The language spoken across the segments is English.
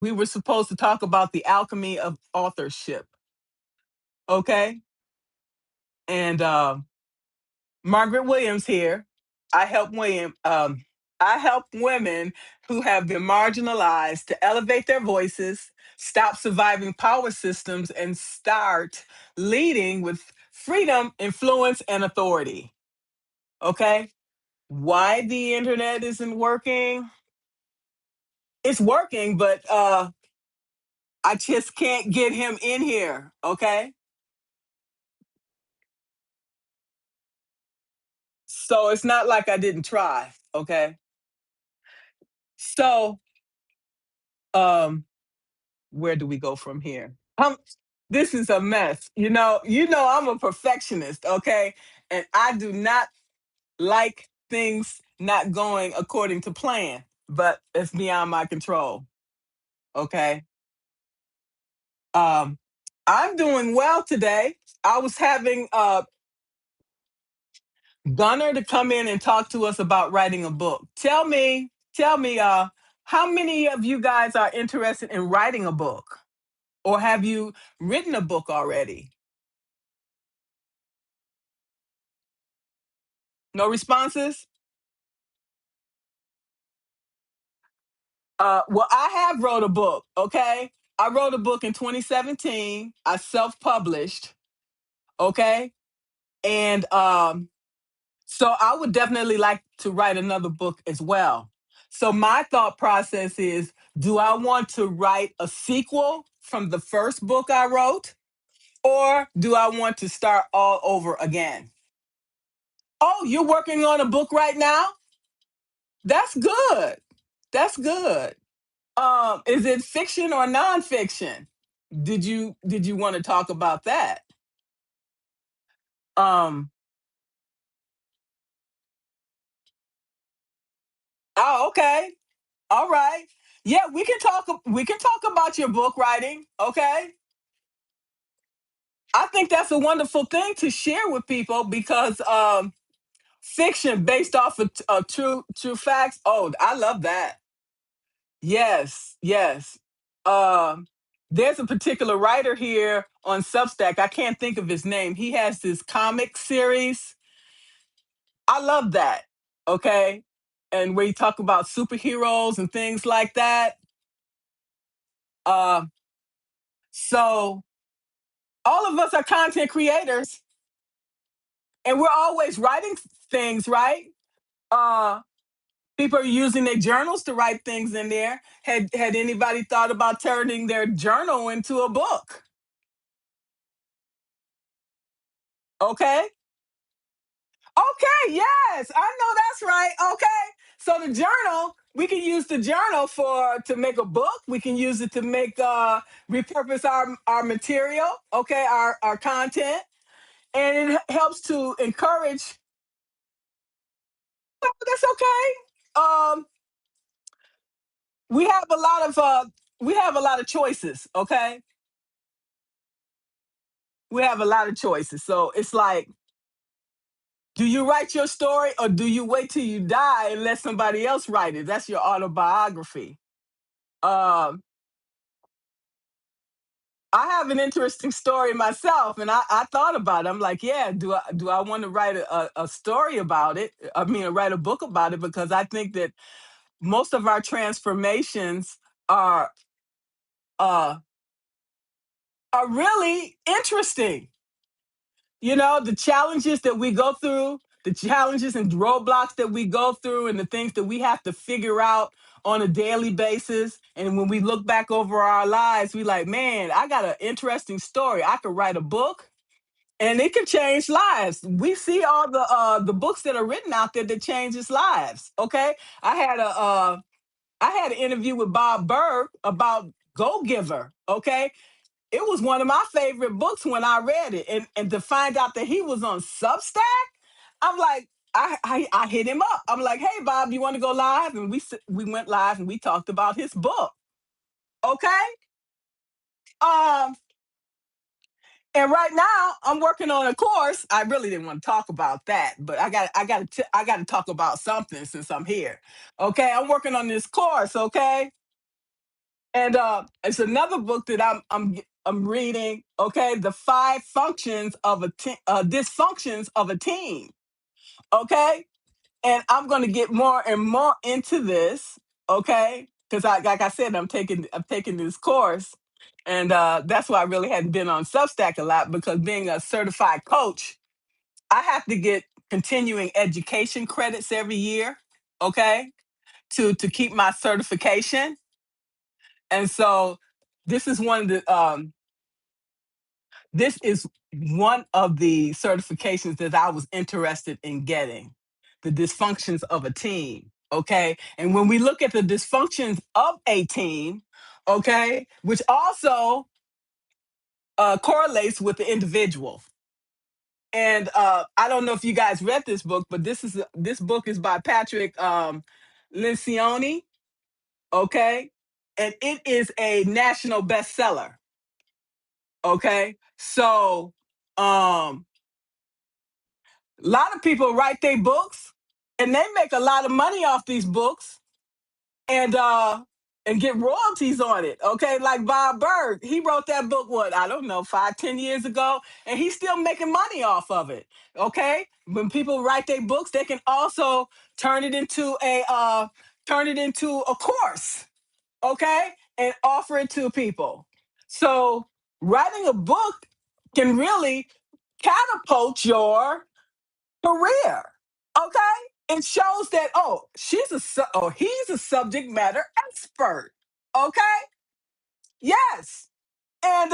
We were supposed to talk about the alchemy of authorship. Okay. And Margaret Williams here. I help William. I help women who have been marginalized to elevate their voices, stop surviving power systems, and start leading with freedom, influence, and authority. Okay. Why the internet isn't working? It's working, but I just can't get him in here. Okay. So it's not like I didn't try. Okay. So um where do we go from here? This is a mess. You know I'm a perfectionist, okay? And I do not like things not going according to plan, but it's beyond my control, okay? Um I'm doing well today. I was having Gunner to come in and talk to us about writing a book. Tell me how many of you guys are interested in writing a book, or have you written a book already? No responses? Well, I have wrote a book, okay? I wrote a book in 2017. I self-published, okay? And so I would definitely like to write another book as well. So my thought process is, do I want to write a sequel from the first book I wrote, or do I want to start all over again? Oh, you're working on a book right now? That's good. That's good. Is it fiction or nonfiction? Did you want to talk about that? Um, oh, okay. All right. Yeah, we can talk about your book writing, okay? I think that's a wonderful thing to share with people because fiction based off of true facts. Oh, I love that. Yes, yes. Um, there's a particular writer here on Substack. I can't think of his name. He has this comic series. I love that. Okay. And where you talk about superheroes and things like that. Uh, so all of us are content creators and we're always writing things, right? Uh, people are using their journals to write things in there. Had anybody thought about turning their journal into a book? Okay. Okay, yes, I know that's right. Okay. So the journal, we can use the journal for to make a book. We can use it to make repurpose our material, okay, our content. And it helps to encourage. Well, that's okay. We have a lot of choices, okay? We have a lot of choices. So it's like, do you write your story or do you wait till you die and let somebody else write it? That's your autobiography. Um, I have an interesting story myself, and I thought about it. I'm like, yeah, do I want to write a story about it? I mean, write a book about it because I think that most of our transformations are uh, are really interesting. The challenges that we go through, the challenges and roadblocks that we go through, and the things that we have to figure out on a daily basis. And when we look back over our lives, we like, man, I got an interesting story. I could write a book and it can change lives. We see all the books that are written out there that changes lives. Okay, I had an interview with Bob Berg about Go Giver. Okay, it was one of my favorite books when I read it, and to find out that he was on Substack, I'm like. I hit him up. I'm like, hey Bob, you want to go live? And we went live and we talked about his book. Okay. Um, And right now, I'm working on a course. I really didn't want to talk about that, but I got to talk about something since I'm here. Okay, I'm working on this course. Okay, And it's another book that I'm reading. Okay, the five functions of a dysfunctions of a team. Okay, and I'm going to get more and more into this. Okay, because like I said, I'm taking this course, and that's why I really hadn't been on Substack a lot, because being a certified coach, I have to get continuing education credits every year. Okay, to keep my certification. And so this is one of the this is one of the certifications that I was interested in getting, the dysfunctions of a team. Okay. And when we look at the dysfunctions of a team, okay, which also correlates with the individual. And I don't know if you guys read this book, but this book is by Patrick Lencioni. Okay. And it is a national bestseller. Okay. So a lot of people write their books and they make a lot of money off these books, and get royalties on it. Okay. Like Bob Berg, he wrote that book, what, I don't know, 5, 10 years ago, and he's still making money off of it. Okay. When people write their books, they can also turn it into a course, okay, and offer it to people. So writing a book can really catapult your career. Okay, it shows that, oh, he's a subject matter expert. Okay, yes, and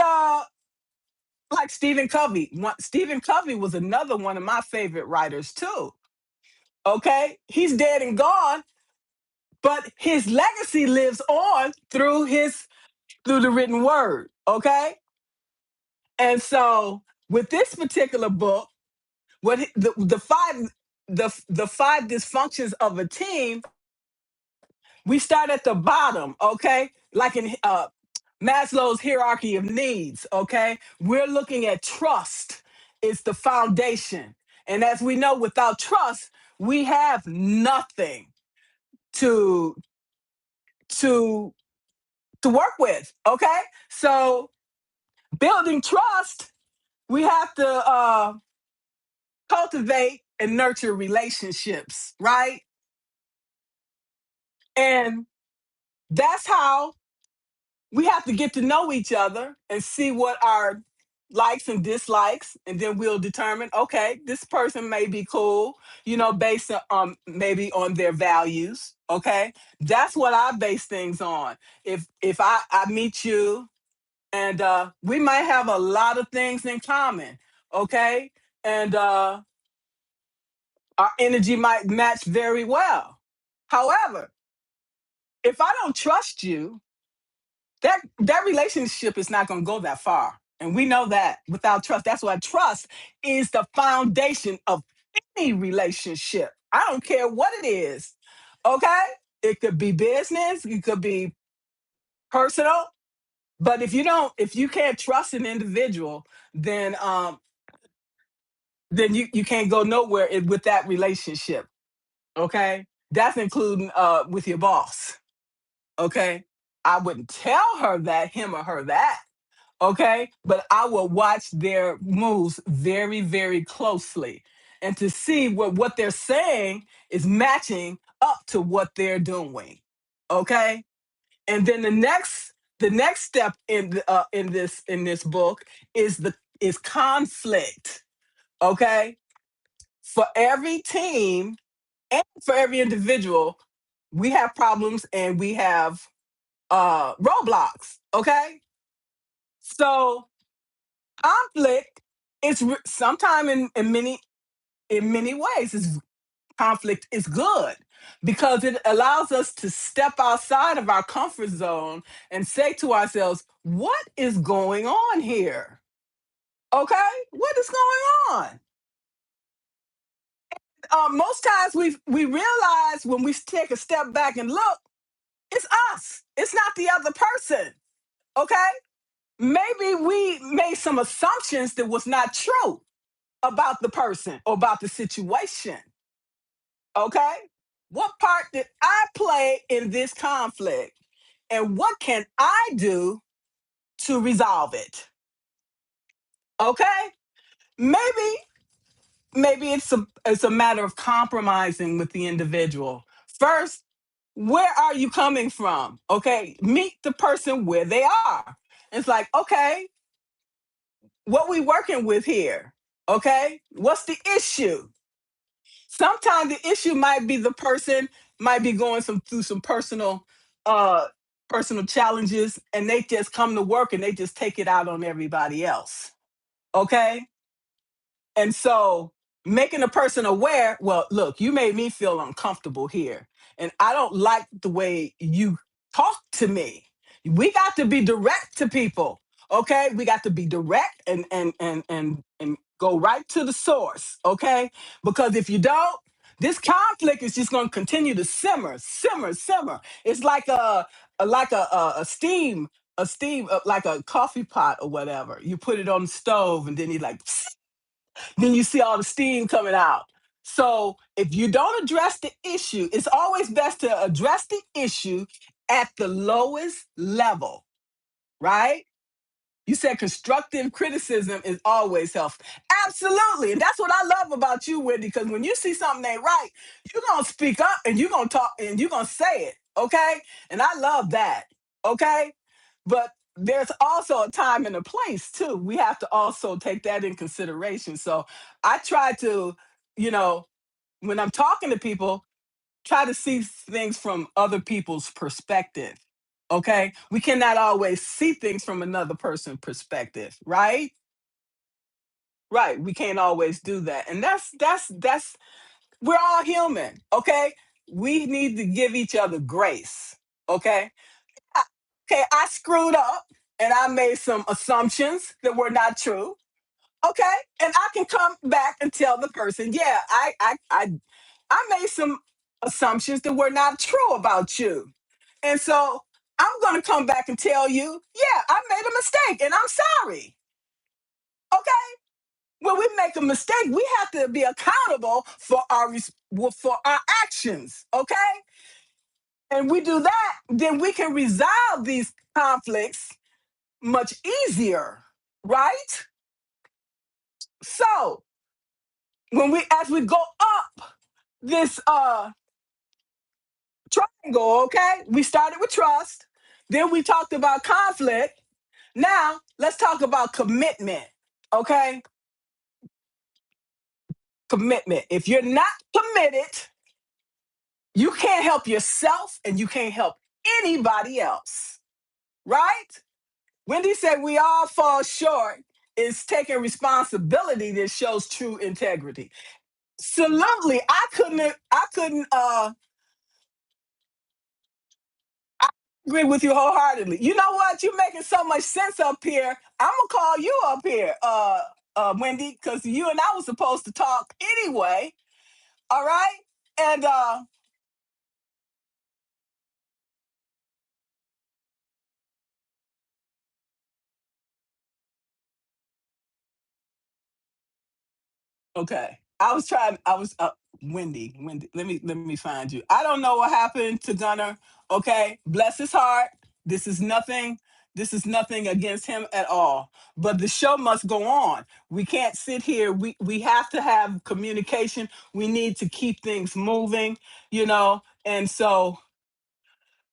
like Stephen Covey was another one of my favorite writers too. Okay, he's dead and gone, but his legacy lives on through the written word. Okay, and so with this particular book, the five dysfunctions of a team, we start at the bottom. Okay, like in Maslow's hierarchy of needs. Okay, we're looking at trust. It's the foundation, and as we know, without trust, we have nothing to to to work with. Okay, so building trust, we have to cultivate and nurture relationships, right? And that's how we have to get to know each other and see what our likes and dislikes, and then we'll determine, okay, this person may be cool, based on maybe on their values. Okay, that's what I base things on. If I meet you, and we might have a lot of things in common. Okay, and our energy might match very well. However, if I don't trust you, that relationship is not going to go that far. And we know that without trust. That's why trust is the foundation of any relationship. I don't care what it is. Okay? It could be business, it could be personal, but if you can't trust an individual, then you can't go nowhere with that relationship. Okay? That's including with your boss. Okay? I wouldn't tell him or her that. Okay, but I will watch their moves very, very closely, and to see what they're saying is matching up to what they're doing. Okay, and then the next step in this book is conflict. Okay, for every team and for every individual, we have problems and we have roadblocks. Okay, so conflict is sometime in many ways is conflict is good, because it allows us to step outside of our comfort zone and say to ourselves, what is going on here? Okay, what is going on? Most times we realize when we take a step back and look, it's us, it's not the other person. Okay, maybe we made some assumptions that was not true about the person or about the situation. Okay? What part did I play in this conflict? and what can I do to resolve it? Okay? Maybe it's a matter of compromising with the individual. First, where are you coming from? Okay? Meet the person where they are. It's like, okay, what we working with here? Okay? What's the issue? Sometimes the issue might be the person might be going through some uh personal challenges, and they just come to work and they just take it out on everybody else. Okay? And so making a person aware, well, look, you made me feel uncomfortable here. And I don't like the way you talk to me. We got to be direct to people. Okay? We got to be direct and go right to the source. Okay? Because if you don't, this conflict is just going to continue to simmer, simmer, simmer. It's like a steam like a coffee pot or whatever. You put it on the stove and then you like then you see all the steam coming out. So if you don't address the issue, it's always best to address the issue at the lowest level, right? You said constructive criticism is always helpful. Absolutely. And that's what I love about you, Wendy, because when you see something ain't right, you're going to speak up and you're going to talk and you're going to say it. Okay. And I love that. Okay. But there's also a time and a place too. We have to also take that in consideration. So I try to, you know, when I'm talking to people, try to see things from other people's perspective. Okay? We cannot always see things from another person's perspective, right? Right. We can't always do that. And that's we're all human, okay? We need to give each other grace. Okay? I, okay, I screwed up and I made some assumptions that were not true. Okay? And I can come back and tell the person, yeah, I made some assumptions that were not true about you. And so I'm going to come back and tell you, yeah, I made a mistake and I'm sorry. Okay? When we make a mistake, we have to be accountable for for our actions. Okay? And we do that, then we can resolve these conflicts much easier, right? So when we as we go up this triangle, okay, we started with trust, then we talked about conflict. Now let's talk about commitment. Okay, commitment. If you're not committed, you can't help yourself and you can't help anybody else, right? Wendy said we all fall short. Is taking responsibility that shows true integrity. Absolutely. I couldn't I agree with you wholeheartedly. You know what? You're making so much sense up here. I'm gonna call you up here, Wendy, because you and I were supposed to talk anyway. All right? And okay. I was Wendy, let me find you. I don't know what happened to Gunner. Okay. Bless his heart. This is nothing. This is nothing against him at all. But the show must go on. We can't sit here. We have to have communication. We need to keep things moving, And so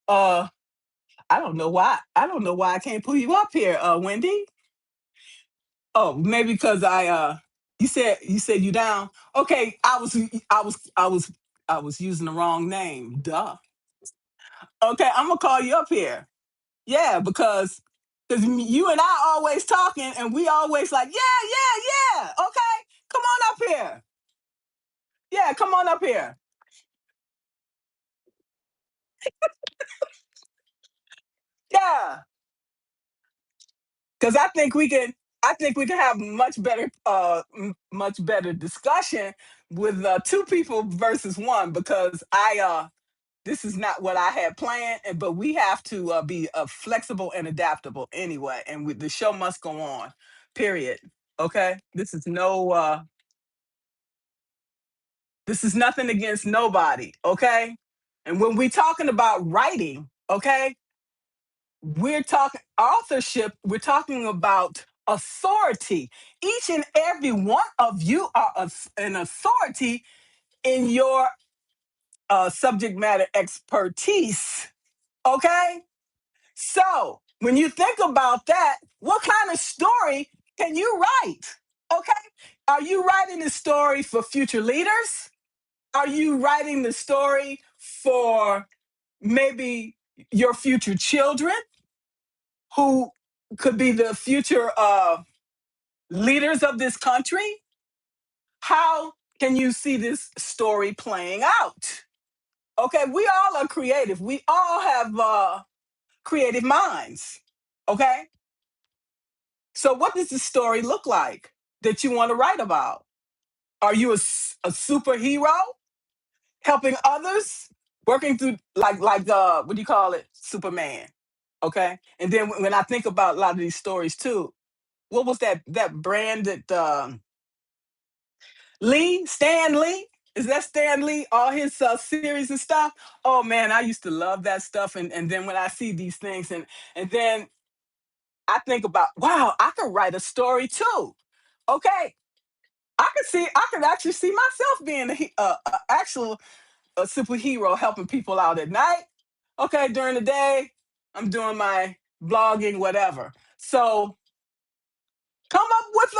uh I don't know why. I don't know why I can't pull you up here, Wendy. Oh, maybe because you said you down. Okay, I was using the wrong name. Duh. Okay, I'm gonna call you up here. Yeah, because you and I always talking and we always like, yeah, yeah, yeah. Okay, come on up here. Yeah, come on up here. Yeah, because I think we can have much better discussion with two people versus one because this is not what I had planned, but we have to be flexible and adaptable anyway. And the show must go on. Period. Okay. This is nothing against nobody. Okay. And when we talking about writing, okay, we're talking authorship, we're talking about authority. Each and every one of you are an authority in your subject matter expertise. Okay? So, when you think about that, what kind of story can you write? Okay? Are you writing the story for future leaders? Are you writing the story for maybe your future children who could be the future leaders of this country? How can you see this story playing out? Okay, we all are creative. We all have creative minds. Okay, so what does the story look like that you want to write about? Are you a superhero helping others, working through like what do you call it, Superman? Okay, and then when I think about a lot of these stories too, what was that brand that Stan Lee? Is that Stan Lee? All his series and stuff. Oh man, I used to love that stuff. And then when I see these things, and then I think about, wow, I could write a story too. Okay, I could actually see myself being a actual a superhero helping people out at night. Okay, during the day, I'm doing my blogging, whatever. So come up with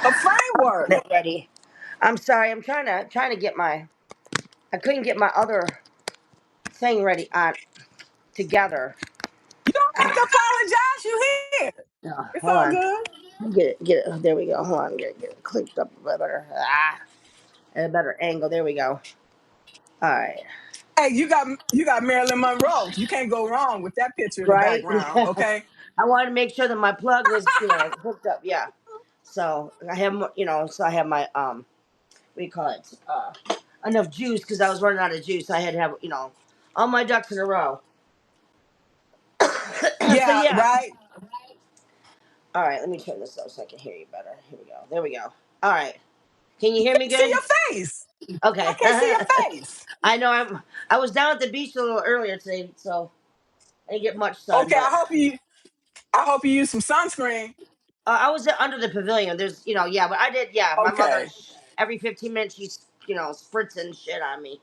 a framework. Ready. I'm sorry. I'm trying to get my. I couldn't get my other thing ready on together. You don't have to apologize. You here. No, It's hold all on. good. Get it. There we go. Hold on. Get it clicked up a better. At a better angle. There we go. All right. Hey, you got Marilyn Monroe. You can't go wrong with that picture in the Right. background. Okay. I wanted to make sure that my plug was hooked up. Yeah. So I have So I have my what do you call it? Enough juice because I was running out of juice. I had to have all my ducks in a row. So Yeah. yeah. Right. All right, let me turn this up so I can hear you better. Here we go. There we go. All right. Can you hear me See good? your face. I Okay. can't see your face. I know I was down at the beach a little earlier today, so I didn't get much sun, Okay. but I hope you use some sunscreen. I was under the pavilion. There's yeah, but I did my mother Okay. every 15 minutes she's spritzing shit on me.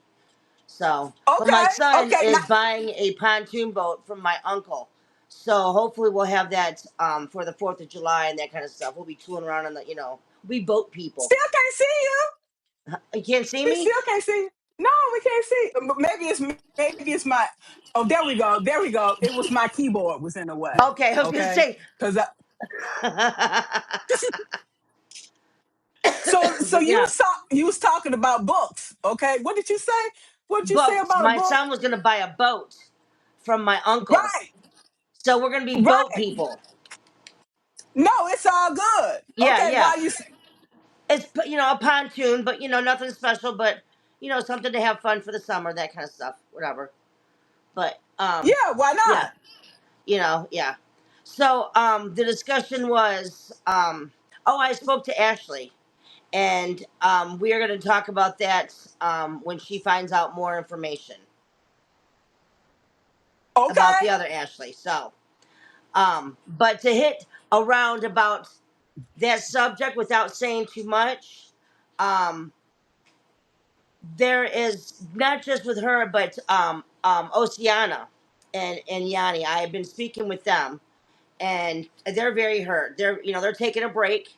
So, but my Okay. son Okay. Now, is buying a pontoon boat from my uncle. So hopefully we'll have that for the 4th of July and that kind of stuff. We'll be tooling around on we boat people. still can't see you. You can't see We me? still can't see. No, we can't see. But maybe it's my. Oh, there we go. There we go. It was my keyboard was in the way. Okay, I was gonna Okay, say. because so But yeah, you was talking about books. Okay, what did you say? What did you say boats. about a My book? son was gonna buy a boat from my uncle, Right, so we're gonna be boat right. people. No, it's all good. Yeah, Okay, yeah. while you It's a pontoon, but nothing special, but something to have fun for the summer, that kind of stuff, whatever. But yeah, why yeah, not? yeah. So the discussion was oh, I spoke to Ashley, and we are going to talk about that when she finds out more information about Okay, the other Ashley. So, but to hit around about that subject without saying too much, um, there is not just with her, but Oceana and Yanni. I have been speaking with them, and they're very hurt. They're taking a break.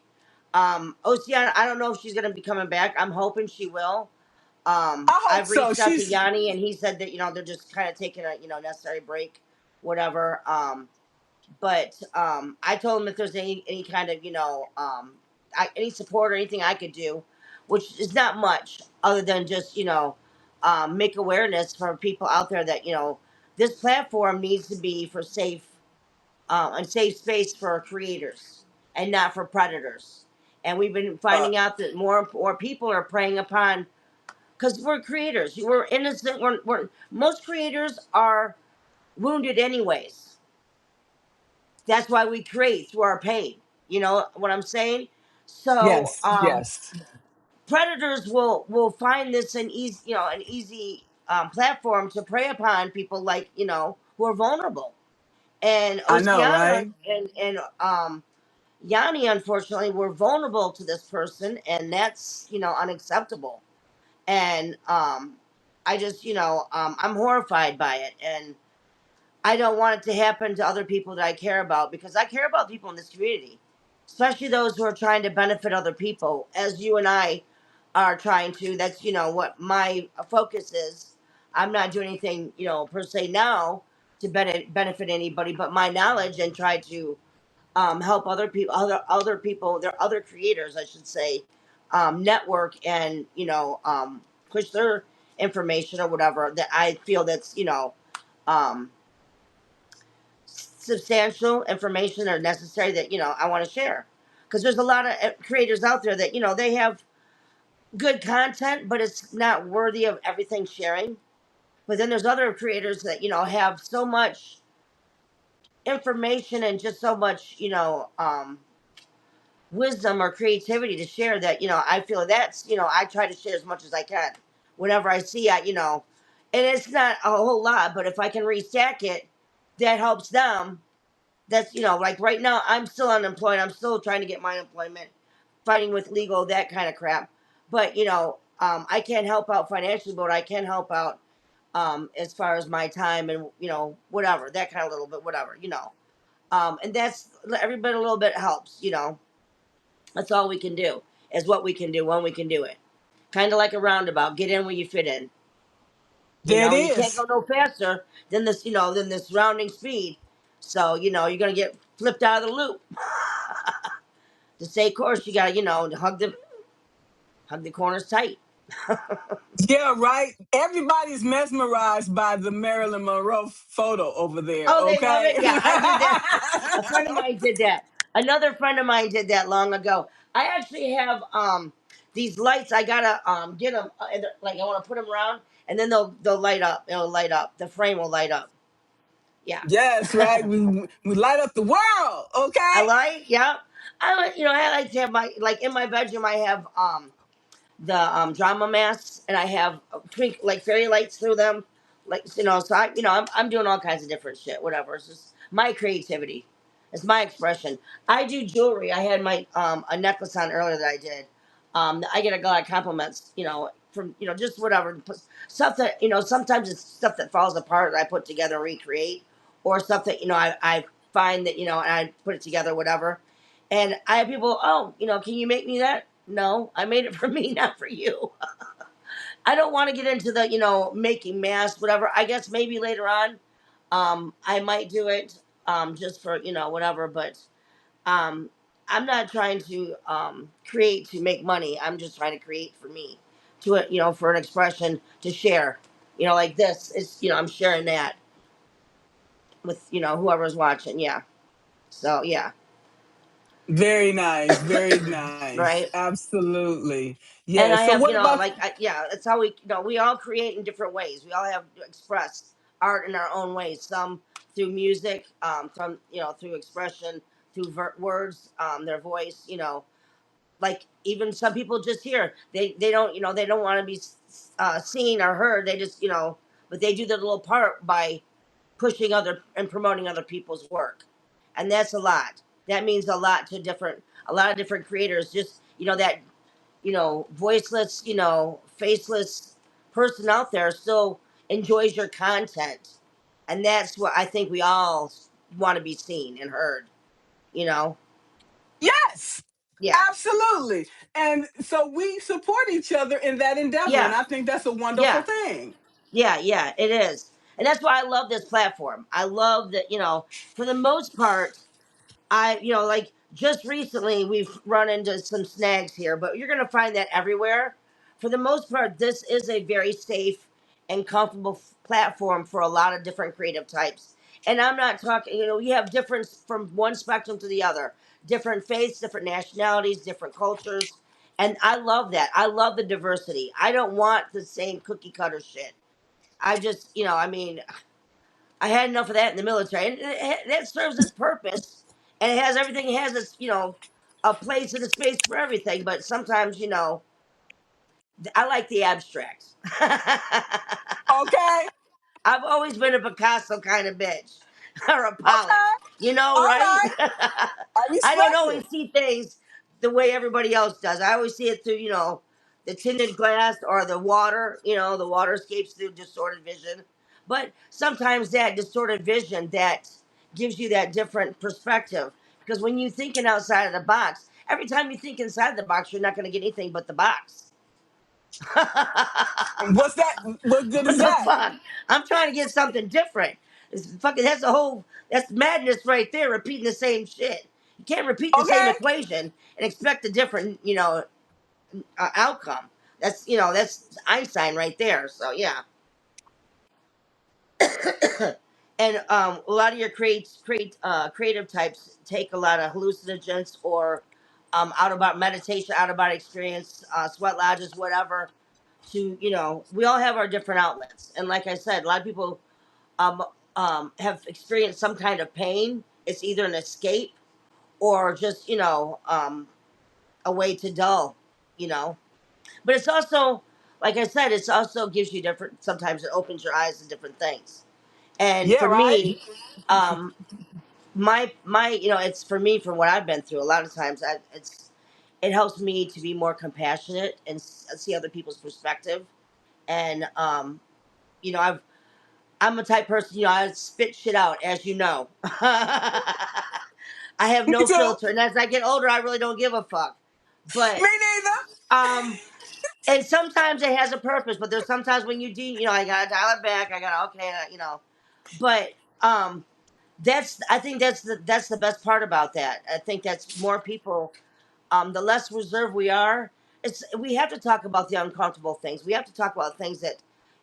Oceana, I don't know if she's going to be coming back. I'm hoping she will. I hope I've so. reached out to She's Yanni, and he said that they're just kind of taking a necessary break, whatever. But I told him if there's any kind of any support or anything I could do, which is not much other than just make awareness for people out there that this platform needs to be for safe a safe space for creators and not for predators. And we've been uh, finding out that more and more people are preying upon because we're creators. We're innocent. Most creators are wounded anyways. That's why we create through our pain. You know what I'm saying? So yes, yes. predators will find this an easy platform to prey upon people like who are vulnerable. And I know, Oceana right? and Yanni, unfortunately, were vulnerable to this person, and that's, unacceptable. And I just, I'm horrified by it, and I don't want it to happen to other people that I care about, because I care about people in this community, especially those who are trying to benefit other people, as you and I are trying to. That's, what my focus is. I'm not doing anything, per se now to benefit anybody, but my knowledge, and try to help other people, other people, their other creators, I should say, network and, push their information or whatever that I feel that's, um, substantial information or necessary that, I want to share. Because there's a lot of creators out there that, they have good content, but it's not worthy of everything sharing. But then there's other creators that, have so much information and just so much, wisdom or creativity to share that, I feel that's, I try to share as much as I can whenever I see it, and it's not a whole lot, but if I can restack it, that helps them. That's, like right now I'm still unemployed, I'm still trying to get my employment, fighting with legal, that kind of crap. But I can't help out financially, but I can help out as far as my time and, whatever, that kind of little bit, whatever, and that's every bit, a little bit helps. That's all we can do, is what we can do when we can do it. Kind of like a roundabout. Get in where you fit in. There it You can't go is. no faster than this, than this rounding speed. So, you're gonna get flipped out of the loop. To stay course, you gotta, hug the corners tight. Yeah, right. Everybody's mesmerized by the Marilyn Monroe photo over there. Oh, they love Okay. it? Yeah, I did that. A friend of mine did that. Another friend of mine did that long ago. I actually have these lights. I gotta get them, like I want to put them around, and then they'll light up. It'll light up. The frame will light up. Yeah. Yes, right. We light up the world. I Okay. like. Yeah. I like to have my, like in my bedroom. I have the drama masks, and I have twink like fairy lights through them, like, so I'm doing all kinds of different shit, whatever. It's just my creativity, it's my expression. I do jewelry. I had my a necklace on earlier that I did. I get a lot of compliments, from, just whatever stuff that, sometimes it's stuff that falls apart that I put together and recreate, or stuff that, I find that, and I put it together, whatever. And I have people, oh, can you make me that? No, I made it for me, not for you. I don't want to get into the, making masks, whatever. I guess maybe later on, I might do it, just for, whatever. But um, I'm not trying to create to make money. I'm just trying to create for me, to, for an expression to share. Like this is, I'm sharing that with, whoever's watching. Yeah. So yeah. Very nice. Very nice. Right. Absolutely. And Yeah. I So have, what about yeah, that's how we, we all create in different ways. We all have to express art in our own ways. Some through music, from, through expression, through words, their voice. Like even some people just hear, they don't, they don't want to be seen or heard. They just, but they do their little part by pushing other and promoting other people's work, and that's a lot. That means a lot to a lot of different creators. Just, that, voiceless, faceless person out there still enjoys your content. And that's what I think we all want to be seen and heard, you know? yes? Yeah. Absolutely. And so we support each other in that endeavor. And Yeah. I think that's a wonderful Yeah. thing. Yeah. Yeah. It is. And that's why I love this platform. I love that, for the most part, like just recently we've run into some snags here, but you're going to find that everywhere. For the most part, this is a very safe and comfortable platform for a lot of different creative types. And I'm not talking, you have difference from one spectrum to the other, different faiths, different nationalities, different cultures. And I love that. I love the diversity. I don't want the same cookie cutter shit. I just, I had enough of that in the military, and that serves its purpose, and it has everything. It has its, a place and a space for everything. But sometimes, I like the abstract. Okay. I've always been a Picasso kind of bitch, or a Pollock. Okay. You know, All right? right. I I don't respect always it. see things the way everybody else does. I always see it through, the tinted glass or the water. The water escapes through distorted vision. But sometimes that distorted vision that gives you that different perspective. Because when you're thinking outside of the box, every time you think inside the box, you're not going to get anything but the box. What's that? What good What is the that? fuck? I'm trying to get something different. It's fucking. That's madness right there. Repeating the same shit. You can't repeat the same Okay. equation and expect a different, outcome. That's Einstein right there. So yeah. And a lot of your creative types take a lot of hallucinogens or out about meditation, out about experience, sweat lodges, whatever. We all have our different outlets, and like I said, a lot of people um, have experienced some kind of pain. It's either an escape or just a way to dull, you know. But it's also, like I said, it's also gives you different. Sometimes it opens your eyes to different things. And Yeah, for right. me, um, my it's for me from what I've been through. A lot of times, it helps me to be more compassionate and see other people's perspective. And I'm a type person. I spit shit out, as you know. I have Me no too. filter, and as I get older, I really don't give a fuck. But Me neither. um, and sometimes it has a purpose. But there's sometimes when I gotta dial it back. I gotta But um, I think that's the best part about that. I think that's more people. The less reserved we are, we have to talk about the uncomfortable things. We have to talk about things that,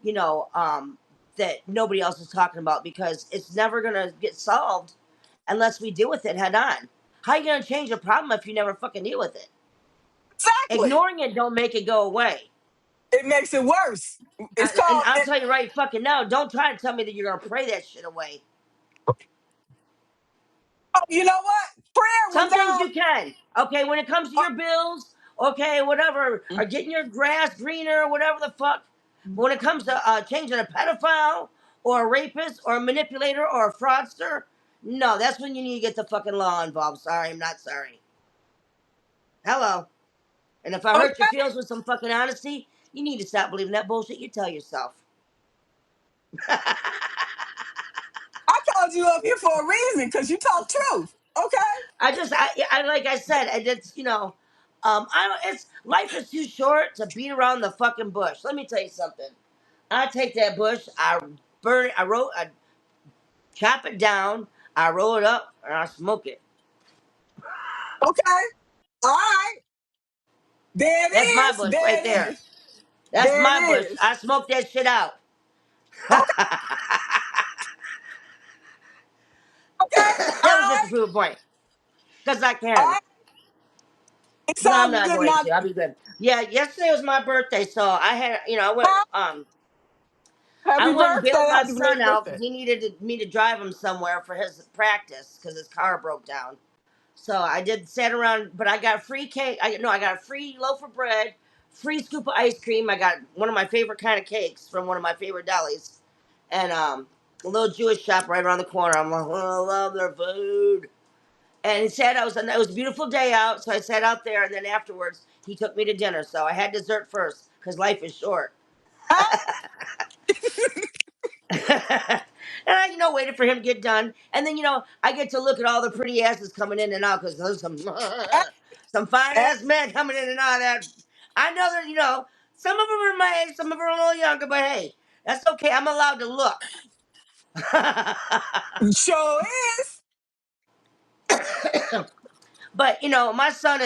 you know, um, that nobody else is talking about because it's never gonna get solved unless we deal with it head on. How you gonna change a problem if you never fucking deal with it? Exactly. Ignoring it don't make it go away. It makes it worse. It's And called I'll it. tell you right fucking now, don't try to tell me that you're gonna pray that shit away. Oh, you know what? Prayer Some things without. you can. Okay, when it comes to Oh, your bills, okay, whatever, or getting your grass greener, whatever the fuck. But when it comes to changing a pedophile or a rapist or a manipulator or a fraudster, no, that's when you need to get the fucking law involved. Sorry, I'm not sorry. Hello. And if I hurt your okay. feelings with some fucking honesty, you need to stop believing that bullshit you tell yourself. I called you up here for a reason because you talk truth. Okay. Like I said, and it's I don't. It's life is too short to beat around the fucking bush. Let me tell you something. I take that bush, I burn it, I chop it down, I roll it up, and I smoke it. Okay. All right. There it That's my is. bush right There it there. is. That's There my bush. it is. I smoke that shit out. Okay. That Okay. All was just right. to prove a point. Because I All can. right. It's No, I'm all not good going now. to. I'll be good. Yeah, yesterday was my birthday, so I had, Huh? I Happy went and birthday. bailed my Happy son late out because birthday. he needed me to drive him somewhere for his practice because his car broke down. So I sat around, but I got free cake. I got a free loaf of bread, free scoop of ice cream. I got one of my favorite kind of cakes from one of my favorite delis, and a little Jewish shop right around the corner. I'm like, oh, I love their food. And he said it was a beautiful day out, so I sat out there, and then afterwards he took me to dinner. So I had dessert first because life is short. Huh? And I, waited for him to get done, and then I get to look at all the pretty asses coming in and out because there's some Eh, some fine eh. ass men coming in and out of that. I know that some of them are my age, some of them are a little younger, but hey, that's okay. I'm allowed to look. Sure is. But my son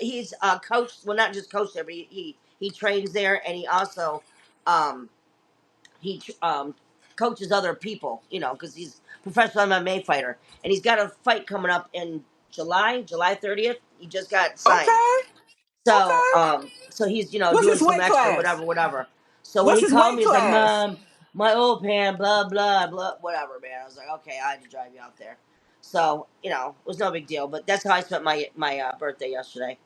he's coached. Well, not just coached there, but he trains there, and he also um he coaches other people, because he's a professional MMA fighter, and he's got a fight coming up in July 30th. He just got signed, Okay. so Okay. he's What's doing his some weight extra class? whatever. So when What's he his called weight me, he's like, class? "Mom, my old pan, blah blah blah, whatever, man." I was like, "Okay, I had to drive you out there." So it was no big deal, but that's how I spent my birthday yesterday.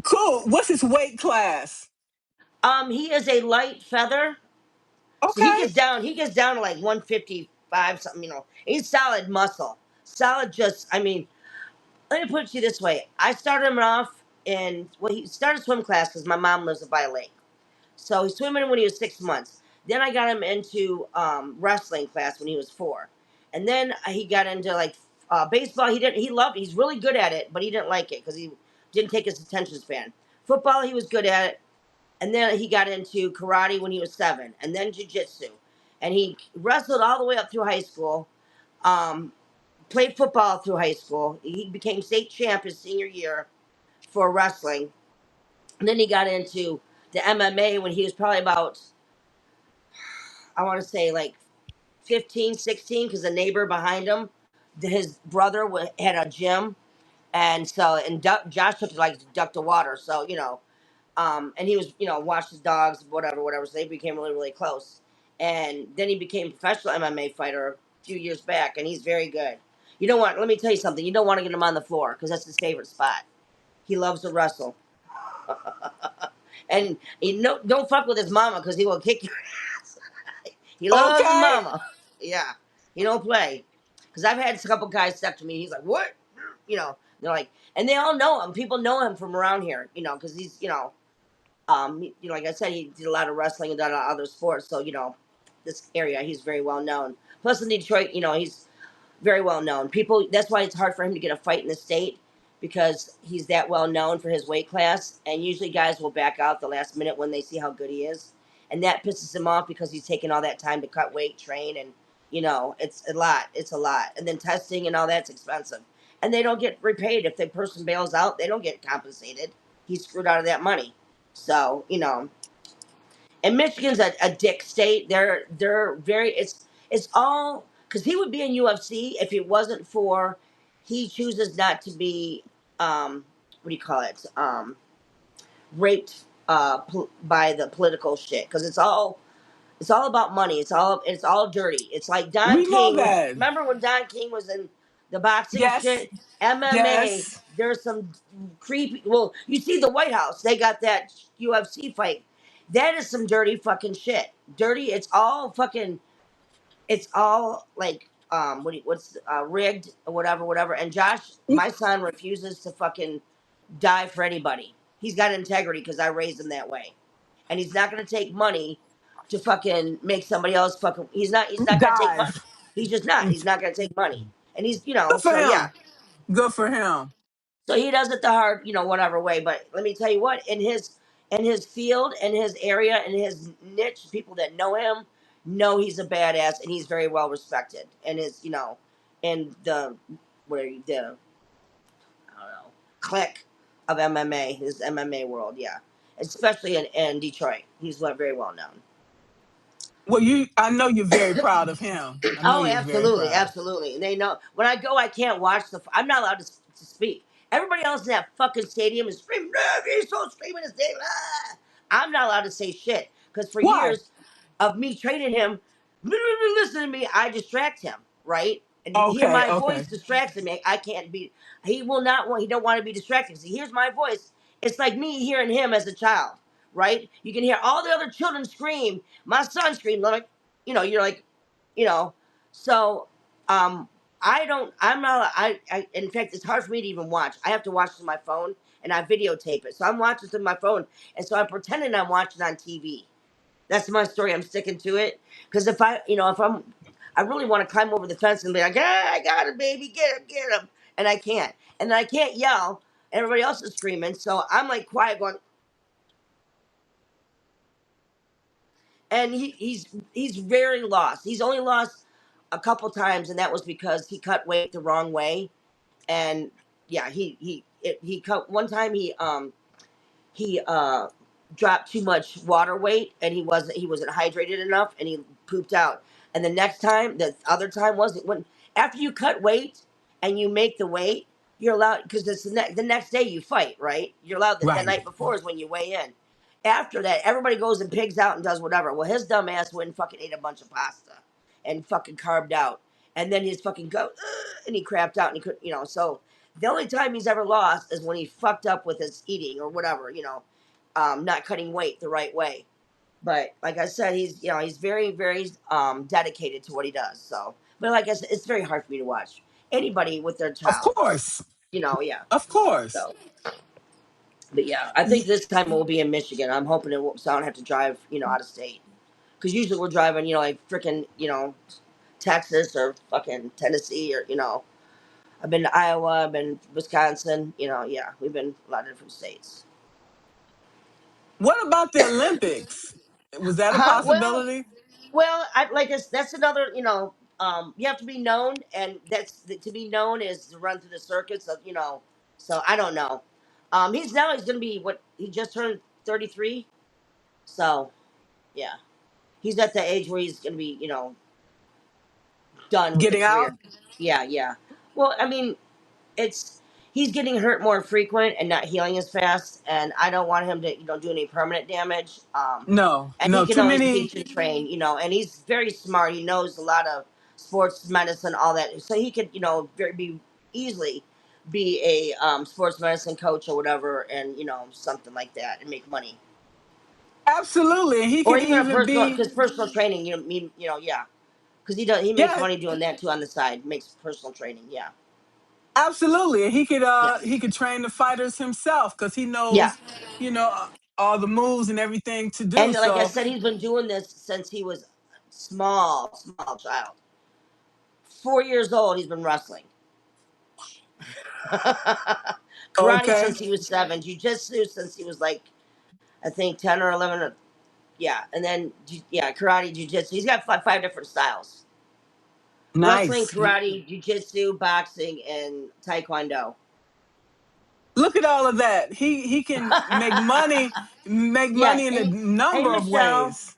Cool. What's his weight class? He is a light feather. So he Okay. gets down. He gets down to like 155 something. He's solid muscle, solid. Just I mean, let me put it to you this way. I started him off in he started swim class because my mom lives by a lake. So he's swimming when he was 6 months. Then I got him into wrestling class when he was 4, and then he got into like baseball. He didn't. He loved. He's really good at it, but he didn't like it because he didn't take his attention span. Football, he was good at it, and then he got into karate when he was 7, and then jujitsu, and he wrestled all the way up through high school. Um, Played football through high school. He became state champ his senior year for wrestling. And then he got into the MMA when he was probably about, I want to say like 15, 16, because the neighbor behind him, his brother had a gym. And Josh took to like duck the water. So, and he was, watched his dogs, whatever, whatever. So they became really, really close. And then he became a professional MMA fighter a few years back, and he's very good. You don't want, let me tell you something, you don't want to get him on the floor because that's his favorite spot. He loves to wrestle. And don't fuck with his mama because he will kick your ass. He loves his Okay. mama. Yeah. He don't play. Because I've had a couple guys step to me. He's like, what? They're like, and they all know him. People know him from around here, because he's, like I said, he did a lot of wrestling and done a lot of other sports. So, this area, he's very well known. Plus in Detroit, he's very well known. People, that's why it's hard for him to get a fight in the state because he's that well known for his weight class. And usually guys will back out the last minute when they see how good he is. And that pisses him off because he's taking all that time to cut weight, train, and, it's a lot. It's a lot. And then testing and all that's expensive. And they don't get repaid. If the person bails out, they don't get compensated. He's screwed out of that money. So, and Michigan's a dick state. They're very it's all because he would be in UFC if it wasn't for he chooses not to be what do you call it raped by the political shit because it's all about money. It's all dirty. It's like Don We know King. that. Remember when Don King was in the boxing Yes. shit? MMA. Yes. There's some creepy. Well, you see the White House. They got that UFC fight. That is some dirty fucking shit. Dirty. It's all fucking. It's all like what's rigged or whatever, whatever. And Josh, my son, refuses to fucking die for anybody. He's got integrity because I raised him that way, and he's not going to take money to fucking make somebody else fucking. He's not. He's not going to take money. Dive. He's just not. He's not going to take money, and he's Good for So yeah. him. Good for him. So he does it the hard, whatever way. But let me tell you what, in his field, in his area, in his niche, people that know him know he's a badass and he's very well respected. And in the what are you the I don't know clique of MMA, his MMA world, yeah, especially in Detroit, he's very well known. Well, I know you're very proud of him. I know Oh, you're very absolutely, proud. absolutely. And they know when I go, I can't watch I'm not allowed to speak. Everybody else in that fucking stadium is screaming. "Ah, he's so screaming his name. Ah." I'm not allowed to say shit because for Why? years of me training him, listen to me, I distract him, right? And you hear Okay, my voice okay. distracts him. I can't be. He will not want. He don't want to be distracted. Because he hears my voice. It's like me hearing him as a child, right? You can hear all the other children scream. My son screamed like, you're like, you know. So, I don't. I'm not. In fact, it's hard for me to even watch. I have to watch it on my phone, and I videotape it. So I'm watching it on my phone, and so I'm pretending I'm watching on TV. That's my story. I'm sticking to it because I really want to climb over the fence and be like, "Ah, I got it, baby, get him," and I can't, and I can't yell. Everybody else is screaming, so I'm like quiet, going, and he's very lost. He's only lost a couple times, and that was because he cut weight the wrong way, and yeah, he cut one time. He dropped too much water weight and he wasn't hydrated enough and he pooped out. And the other time was when after you cut weight and you make the weight, you're allowed because it's the next day you fight, right? You're allowed the Right. night before is when you weigh in. After that, everybody goes and pigs out and does whatever. Well, his dumb ass went and fucking ate a bunch of pasta and fucking carved out. And then his fucking go and he crapped out and he couldn't, so the only time he's ever lost is when he fucked up with his eating or whatever, not cutting weight the right way. But like I said, he's very very dedicated to what he does. So, but like I said, it's very hard for me to watch anybody with their Of child. course. Yeah. Of course. So, but yeah, I think Y- this time we'll be in Michigan. I'm hoping it won't, so I don't have to drive out of state. Because usually we're driving like freaking Texas or fucking Tennessee or I've been to Iowa, I've been to Wisconsin. Yeah, we've been a lot of different states. What about the Olympics? Was that a Well, possibility? I like this. That's another. You have to be known, and to be known is to run through the circuits of. So I don't know. He's gonna be what he just turned 33. So yeah, he's at the age where he's gonna be done with the Getting career. out? Yeah, yeah. Well, I mean, it's he's getting hurt more frequent and not healing as fast, and I don't want him to do any permanent damage. No, And he no, can too always many. teach and train, and he's very smart. He knows a lot of sports medicine, all that, so he could very be easily be a sports medicine coach or whatever, and something like that, and make money, Absolutely. And he or could even a even personal be, because personal training, yeah, because he makes yeah, money doing that too on the side, makes personal training, yeah, absolutely. And yeah, he could train the fighters himself because he yeah. knows, you know, all the moves and everything to do. And like I So, said, he's been doing this since he was small child. 4 years old, he's been wrestling. Karate okay, since he was 7. Jiu-jitsu since he was like, I think 10 or 11. Yeah, and then yeah, karate, jiu-jitsu. He's got five different styles: wrestling, nice. karate, jiu-jitsu, boxing, and taekwondo. Look at all of that. He can make Yeah, money in a and hey number of Michelle, ways.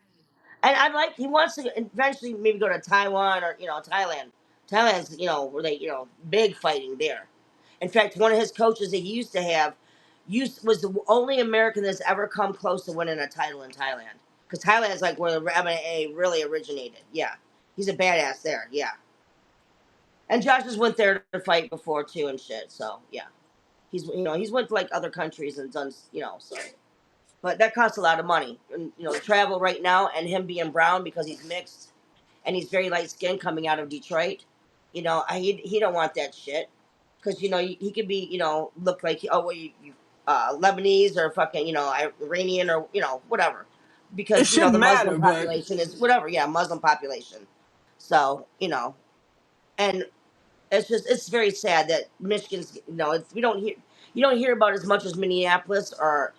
and he wants to eventually maybe go to Taiwan or Thailand. Thailand's where they big fighting there. In fact, one of his coaches that he used to have, was the only American that's ever come close to winning a title in Thailand. Because Thailand's like where the MMA really originated. Yeah, he's a badass there. Yeah, and Josh has went there to fight before too and shit. So yeah, he's went to like other countries and done so. But that costs a lot of money, and travel right now, and him being brown because he's mixed and he's very light skinned coming out of Detroit. He don't want that shit because he could be look like Lebanese or fucking Iranian or whatever It because shouldn't the Muslim matter, but population is whatever, yeah, Muslim population. So and it's very sad that Michigan's we don't hear you don't hear about as much as Minneapolis or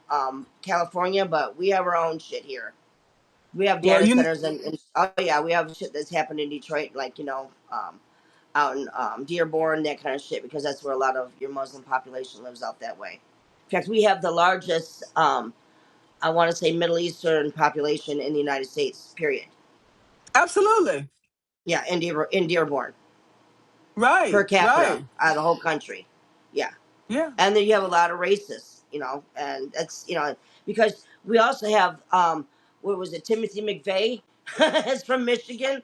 California, but we have our own shit here. We have well, data centers and oh yeah, we have shit that's happened in Detroit, like out in Dearborn, that kind of shit, because that's where a lot of your Muslim population lives out that way. In fact, we have the largest, I want to say, Middle Eastern population in the United States. Period. absolutely. Yeah, in Dearborn per Right, capita right. out of the whole country. Yeah, Yeah. and then you have a lot of racists, and that's because we also have what was it, Timothy McVeigh is from Michigan.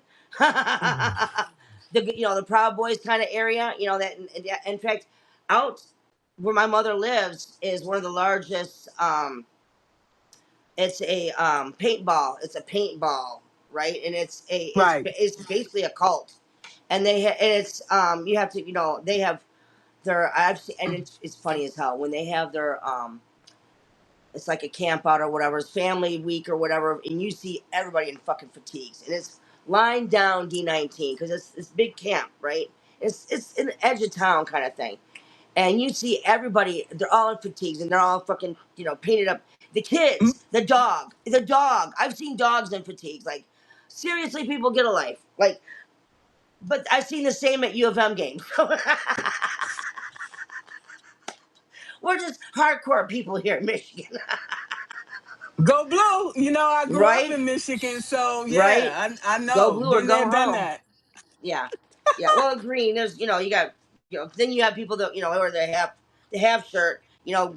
The Proud Boys kind of area, that in fact out where my mother lives is one of the largest. It's a paintball. It's a paintball, right? And Right. it's basically a cult, and and it's you have to they have I've seen, and it's funny as hell when they have their it's like a camp out or whatever, it's family week or whatever, and you see everybody in fucking fatigues, and it's lying down D19 because it's this big camp, right? It's in the edge of town kind of thing, and you see everybody, they're all in fatigues and they're all fucking painted up. The Mm, kids, the dog. I've seen dogs in fatigues. Like seriously, people get a life. Like, but I've seen the same at U of M games. We're just hardcore people here in Michigan. go blue. I grew up Right? in Michigan, so Right? yeah, I Go know. blue or Been there, go done home. that. Yeah. Yeah. Well, green, there's, you got, then you have people that, or they have the half shirt,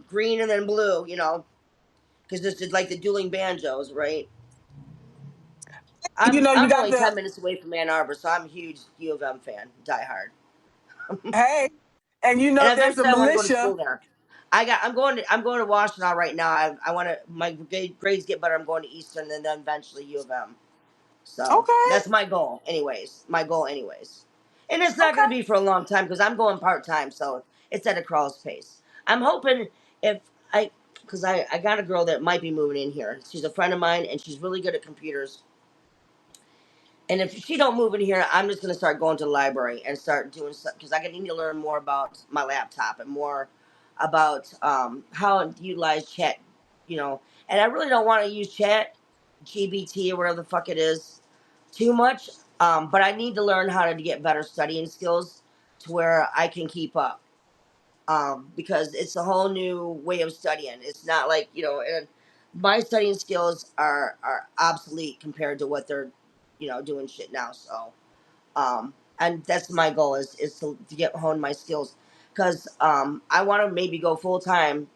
green and then blue, because this is like the dueling banjos, right? You I'm got only the 10 minutes away from Ann Arbor, so I'm a huge U of M fan, die hard. hey, and And there's a eventually I want to go to school militia. there. I'm going to Washington right now. I want to my grades get better. I'm going to Eastern and then eventually U of M. So Okay. that's my goal, anyways. My goal, anyways. And it's not going to Okay. be for a long time because I'm going part time, so it's at a crawl's pace. I'm hoping if I, because I got a girl that might be moving in here. She's a friend of mine, and she's really good at computers. And if she don't move in here, I'm just gonna start going to the library and start doing stuff because I need to learn more about my laptop and more about how to utilize chat, you know. And I really don't want to use chat, GBT or whatever the fuck it is, too much. But I need to learn how to get better studying skills to where I can keep up. Because it's a whole new way of studying. It's not like and my studying skills are obsolete compared to what they're doing shit now. So and that's my goal is to get hone my skills because I want to maybe go full time.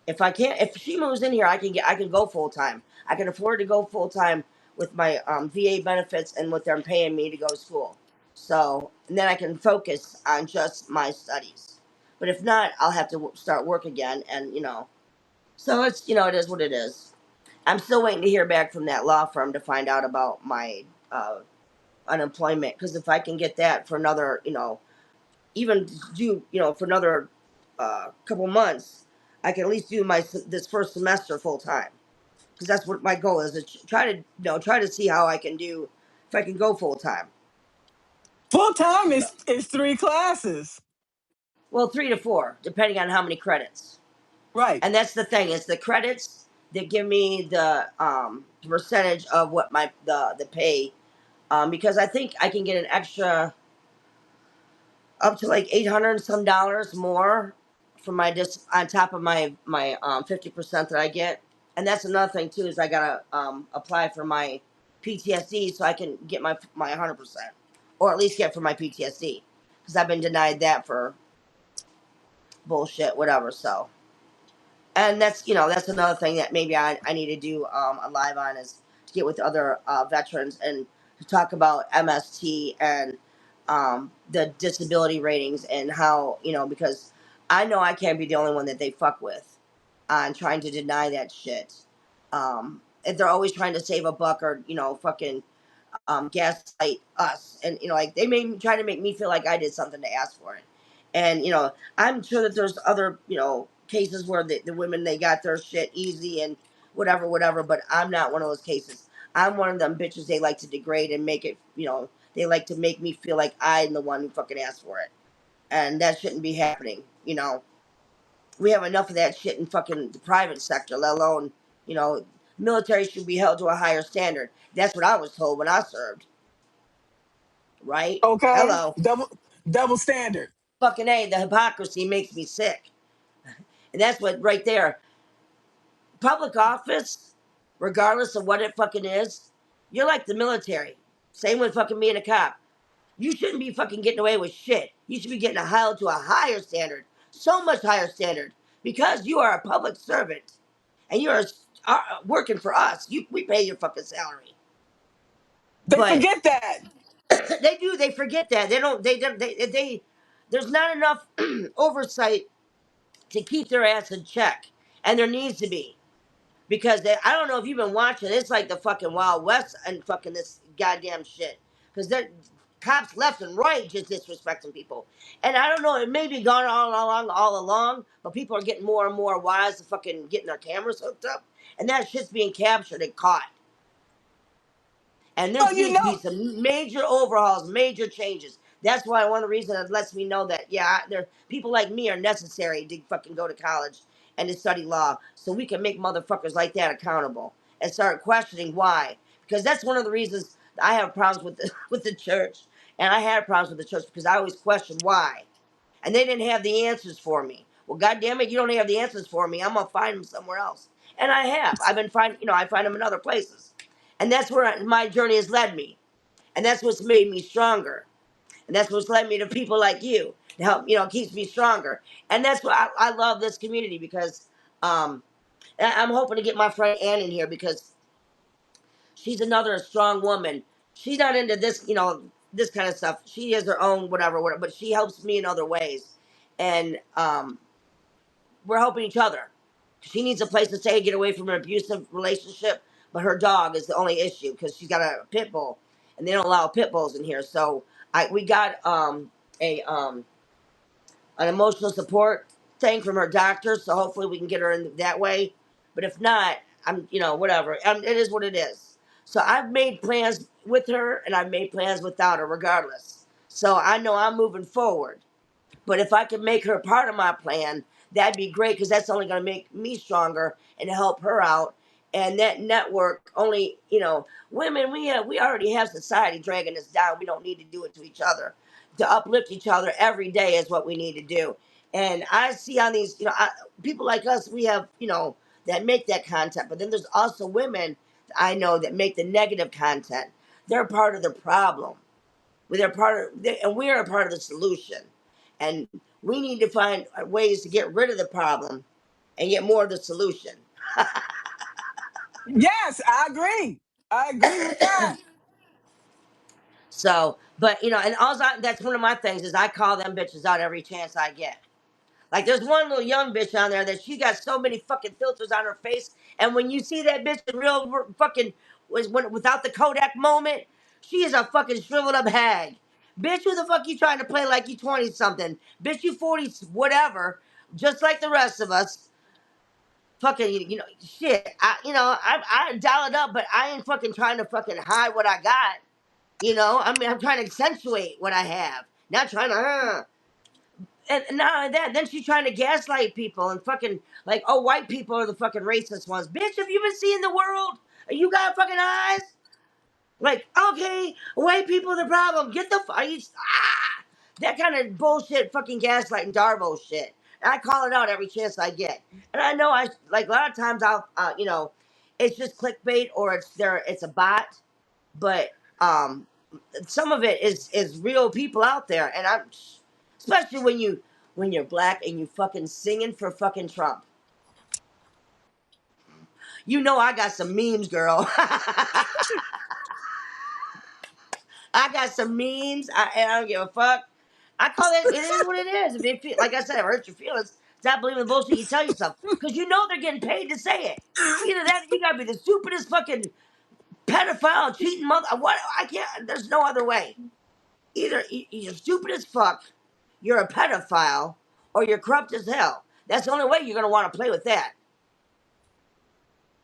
If I can't, if she moves in here, I can go full time. I can afford to go full time with my VA benefits and what they're paying me to go to school. So and then I can focus on just my studies. But if not, I'll have to start work again, and so it's it is what it is. I'm still waiting to hear back from that law firm to find out about my unemployment because if I can get that for another, even do for another couple months, I can at least do this first semester full time because that's what my goal is to try to try to see how I can do if I can go full time. Full time So, is 3 classes. well, 3 to 4 depending on how many credits, Right. and that's the thing is the credits that give me the percentage of what my the pay because I think I can get an extra up to like 800 and some dollars more for my on top of my 50% that I get. And that's another thing too is I gotta apply for my PTSD so I can get my 100%, or at least get for my PTSD because I've been denied that for bullshit, whatever. So and that's that's another thing that maybe I need to do a live on is to get with other veterans and to talk about MST and the disability ratings and how because I know I can't be the only one that they fuck with on trying to deny that shit. If they're always trying to save a buck or fucking gaslight us, and like they try to make me feel like I did something to ask for it, and I'm sure that there's other cases where the women they got their shit easy and whatever, but I'm not one of those cases. I'm one of them bitches they like to degrade and make it they like to make me feel like I'm the one who fucking asked for it, and that shouldn't be happening. We have enough of that shit in fucking the private sector, let alone military should be held to a higher standard. That's what I was told when I served. Right? Okay. Hello. Double standard. Fucking A, the hypocrisy makes me sick. And that's what right there. Public office, regardless of what it fucking is, you're like the military. Same with fucking being a cop. You shouldn't be fucking getting away with shit. You should be getting held to a higher standard. So much higher standard. Because you are a public servant. And you are working for us. We pay your fucking salary. They But forget that. they do. They forget that. They there's not enough oversight to keep their ass in check, and there needs to be because I don't know if you've been watching. It's like the fucking Wild West and fucking this goddamn shit because they're cops left and right just disrespecting people, and I don't know. It may be gone all along, but people are getting more and more wise to fucking getting their cameras hooked up, and that shit's being captured and caught. And Well, this you needs to know, be some major overhauls, major changes. That's why one of the reasons it lets me know that there people like me are necessary to fucking go to college and to study law, so we can make motherfuckers like that accountable and start questioning why. Because that's one of the reasons I have problems with with the church, and I had problems with the church because I always questioned why, and they didn't have the answers for me. Well, goddamn it, you don't have the answers for me. I'm gonna find them somewhere else, and I have. I've been finding, I find them in other places, and that's where my journey has led me, and that's what's made me stronger, and that's what's led me to people like you to help, keeps me stronger, and that's why I love this community because um, I'm hoping to get my friend Ann in here because she's another strong woman. She's not into this, this kind of stuff. She has her own whatever, but she helps me in other ways, and we're helping each other. She needs a place to stay, get away from an abusive relationship, but her dog is the only issue because she's got a pit bull, and they don't allow pit bulls in here. So we got a an emotional support thing from her doctor, so hopefully we can get her in that way. But if not, I'm whatever. It is what it is. So I've made plans with her, and I've made plans without her, regardless. So I know I'm moving forward. But if I could make her part of my plan, that'd be great because that's only going to make me stronger and help her out. And that network only, women, we already have society dragging us down. We don't need to do it to each other. To uplift each other every day is what we need to do. And I see on these, people like us, we have, that make that content. But then there's also women I know that make the negative content. They're part of the problem. And we are a part of the solution. And we need to find ways to get rid of the problem and get more of the solution. Yes, I agree. I agree with that. So, but and also that's one of my things is I call them bitches out every chance I get. Like there's one little young bitch on there that she got so many fucking filters on her face, and when you see that bitch in real fucking without the Kodak moment, she is a fucking shriveled up hag. Bitch, who the fuck you trying to play like you 20 something? Bitch, you 40 whatever, just like the rest of us. Fucking, shit. I dial it up, but I ain't fucking trying to fucking hide what I got. I mean, I'm trying to accentuate what I have, not trying to. And not only that, then she's trying to gaslight people and fucking like, oh, white people are the fucking racist ones. Bitch, have you been seeing the world? You got fucking eyes? Like, okay, white people are the problem. Get the are you that kind of bullshit, fucking gaslighting Darvo shit. And I call it out every chance I get. And I know I like a lot of times I'll it's just clickbait or it's a bot, but some of it is real people out there, and I'm especially when you're black and you fucking singing for fucking Trump. I got some memes, girl. I got some memes. And I don't give a fuck. I call it. It is what it is. If it feel, like I said, it hurts your feelings. Stop believing the bullshit you tell yourself because they're getting paid to say it. Either that, or you gotta be the stupidest fucking pedophile, cheating mother. What? I can't. There's no other way. Either you're stupid as fuck, you're a pedophile, or you're corrupt as hell. That's the only way you're gonna want to play with that.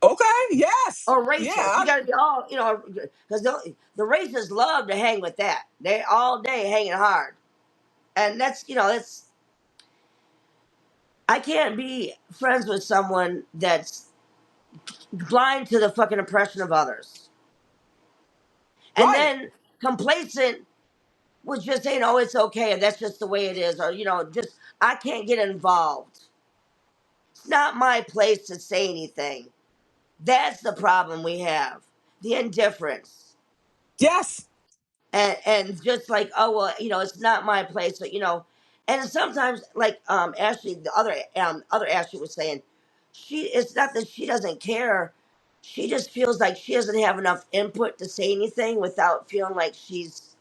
Okay, yes. Or racist. Yeah. You gotta be all, because the racists love to hang with that. They all day hanging hard. And that's, I can't be friends with someone that's blind to the fucking oppression of others. And Right. then complacent with just saying, oh, it's okay, and that's just the way it is. Or, just, I can't get involved. It's not my place to say anything. That's the problem we have. The indifference. Yes. And just like, oh well, it's not my place, but and sometimes like Ashley, the other Ashley was saying, it's not that she doesn't care, she just feels like she doesn't have enough input to say anything without feeling like she's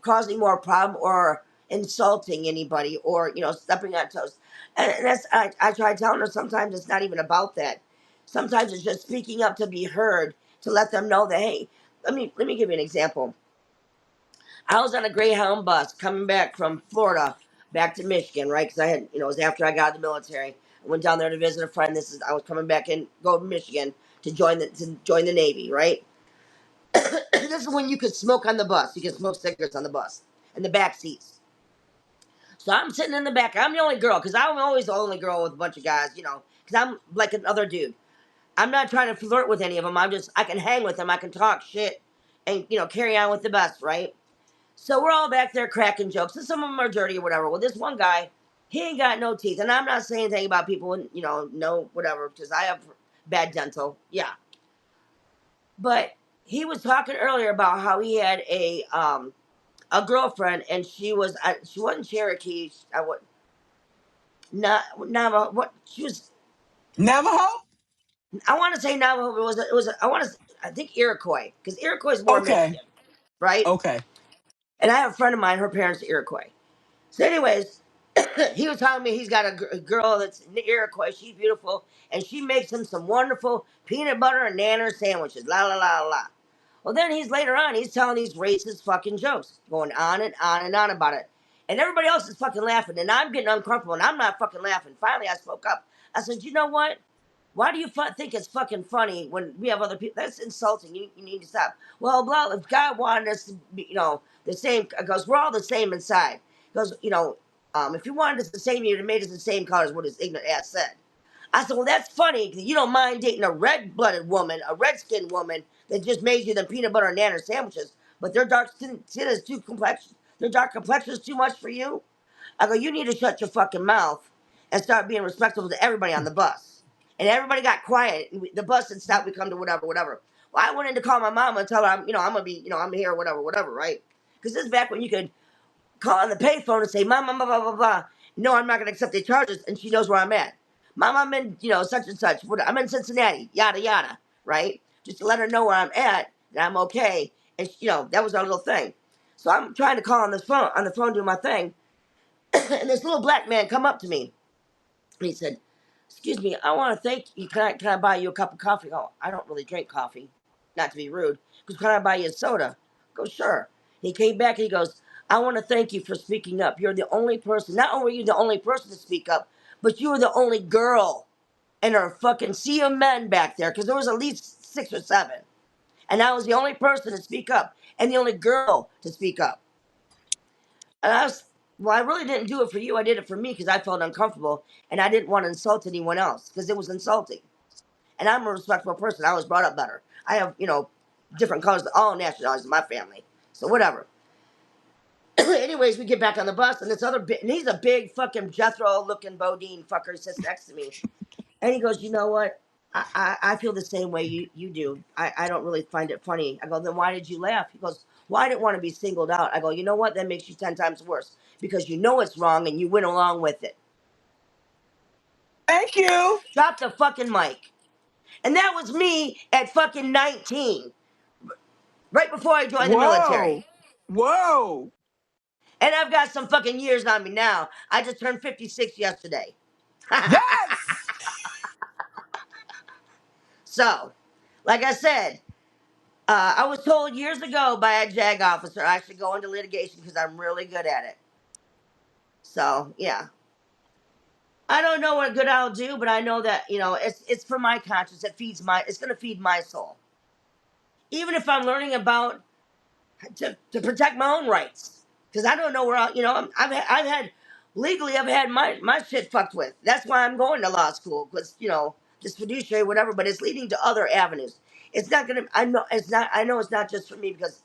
causing more problem or insulting anybody or stepping on toes. And that's I try telling her sometimes it's not even about that. Sometimes it's just speaking up to be heard, to let them know that, hey, let me give you an example. I was on a Greyhound bus coming back from Florida back to Michigan, right? Because I had, it was after I got out of the military. I went down there to visit a friend. I was coming back in, go to Michigan to join the Navy, right? This is when you could smoke on the bus. You could smoke cigarettes on the bus in the back seats. So I'm sitting in the back. I'm the only girl because I'm always the only girl with a bunch of guys, because I'm like another dude. I'm not trying to flirt with any of them. I can hang with them. I can talk shit and, carry on with the bus, right? So we're all back there cracking jokes, and some of them are dirty or whatever. Well, this one guy, he ain't got no teeth, and I'm not saying anything about people, no whatever, because I have bad dental, yeah. But he was talking earlier about how he had a girlfriend, and she wasn't Cherokee, not what she was. Navajo? I want to say Navajo, but I think Iroquois, because Iroquois is more Okay. Michigan, right? Okay. And I have a friend of mine, her parents are Iroquois. So, anyways. He was telling me he's got a girl that's in Iroquois. She's beautiful, and she makes him some wonderful peanut butter and nanner sandwiches. La la la la. Well, then he's later on. He's telling these racist fucking jokes, going on and on and on about it, and everybody else is fucking laughing, and I'm getting uncomfortable, and I'm not fucking laughing. Finally, I spoke up. I said, "You know what? Why do you think it's fucking funny when we have other people? That's insulting. You need to stop." Well, blah. If God wanted us to be, the same, because we're all the same inside. Because if you wanted us the same, you'd have made us the same color as what his ignorant ass said. I said, well, that's funny because you don't mind dating a red-blooded woman, a red-skinned woman that just made you the peanut butter and nanner sandwiches, but their dark skin is too complex. Their dark complexion is too much for you. I go, you need to shut your fucking mouth and start being respectful to everybody on the bus. And everybody got quiet. And the bus had stopped. We come to whatever, whatever. Well, I went in to call my mom and tell her I'm gonna be, I'm here, whatever, whatever, right? Because this is back when you could call on the payphone and say, Mom, blah, blah, blah, blah. No, I'm not going to accept the charges. And she knows where I'm at. Mom, I'm in, such and such. I'm in Cincinnati, yada, yada, right? Just to let her know where I'm at, that I'm okay. And, that was our little thing. So I'm trying to call on the phone, doing my thing. And this little black man come up to me. And he said, excuse me, I want to thank you. Can I buy you a cup of coffee? Oh, I don't really drink coffee. Not to be rude. Because can I buy you a soda? I go, sure. He came back and he goes, I want to thank you for speaking up. You're the only person. Not only are you the only person to speak up, but you were the only girl in our fucking sea of men back there. Because there was at least 6 or 7. And I was the only person to speak up. And the only girl to speak up. And well, I really didn't do it for you. I did it for me because I felt uncomfortable. And I didn't want to insult anyone else because it was insulting. And I'm a respectful person. I was brought up better. I have, different colors, all nationalities in my family. So whatever. Anyways, we get back on the bus, and this other and he's a big fucking Jethro-looking Bodine fucker sits next to me. And he goes, you know what? I feel the same way you do. I don't really find it funny. I go, then why did you laugh? He goes, well, I didn't want to be singled out. I go, you know what? That makes you 10 times worse because you know it's wrong and you went along with it. Thank you. Drop the fucking mic. And that was me at fucking 19, right before I joined the military. Whoa. Whoa. And I've got some fucking years on me now. I just turned 56 yesterday. Yes. So, like I said, I was told years ago by a JAG officer I should go into litigation because I'm really good at it. So, yeah. I don't know what good I'll do, but I know that, it's for my conscience. It's going to feed my soul. Even if I'm learning about to protect my own rights. Because I don't know where I've had legally I've had my shit fucked with. That's why I'm going to law school because this fiduciary whatever. But it's leading to other avenues. It's not gonna. I know it's not. I know it's not just for me because